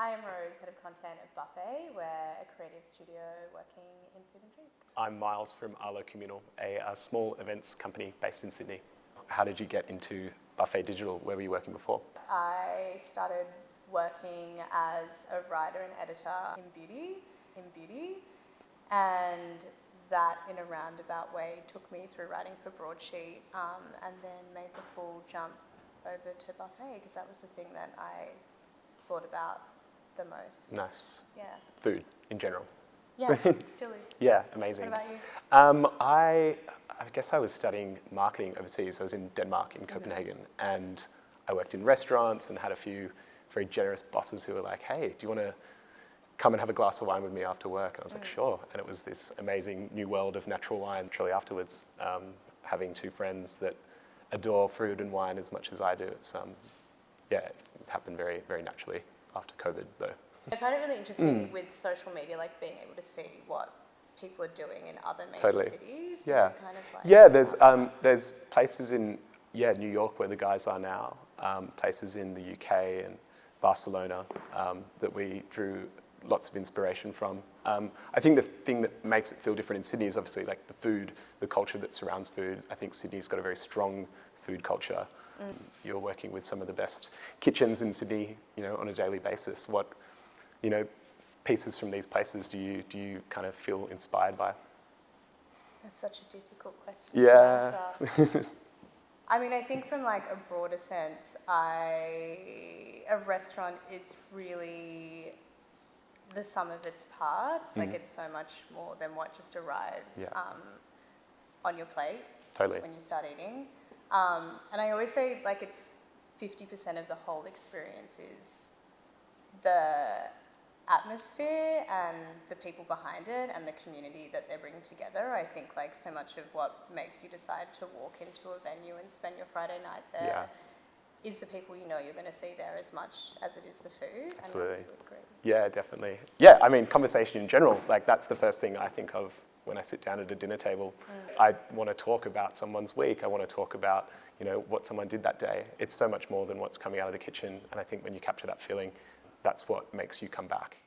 Hi, I'm Rose, Head of Content at Buffet. We're a creative studio working in food and drink. I'm Miles from Arlo Communal, a small events company based in Sydney. How did you get into Buffet Digital? Where were you working before? I started working as a writer and editor in beauty, and that in a roundabout way took me through writing for Broadsheet, and then made the full jump over to Buffet because that was the thing that I thought about the most. Nice. Yeah. Food in general. Yeah, still is. Yeah, amazing. What about you? I guess I was studying marketing overseas. I was in Denmark, in Copenhagen, and I worked in restaurants and had a few very generous bosses who were like, hey, do you want to come and have a glass of wine with me after work? And I was like, sure. And it was this amazing new world of natural wine. Shortly afterwards, having two friends that adore food and wine as much as I do, it's it happened very, very naturally after COVID, though. I find it really interesting with social media, like being able to see what people are doing in other major cities. Yeah. Kind of like there's places in New York where the guys are now, places in the UK and Barcelona that we drew lots of inspiration from. I think the thing that makes it feel different in Sydney is obviously like the food, the culture that surrounds food. I think Sydney's got a very strong food culture. You're working with some of the best kitchens in Sydney, on a daily basis. What, pieces from these places do you kind of feel inspired by? That's such a difficult question to answer. I mean, I think from like a broader sense, a restaurant is really the sum of its parts. Like it's so much more than what just arrives on your plate when you start eating. And I always say like it's 50% of the whole experience is the atmosphere and the people behind it and the community that they're bringing together. I think like so much of what makes you decide to walk into a venue and spend your Friday night there is the people you're going to see there as much as it is the food. Absolutely. And I would agree. Yeah, definitely. Yeah, I mean, conversation in general, like that's the first thing I think of when I sit down at a dinner table. I want to talk about someone's week. I want to talk about, what someone did that day. It's so much more than what's coming out of the kitchen. And I think when you capture that feeling, that's what makes you come back.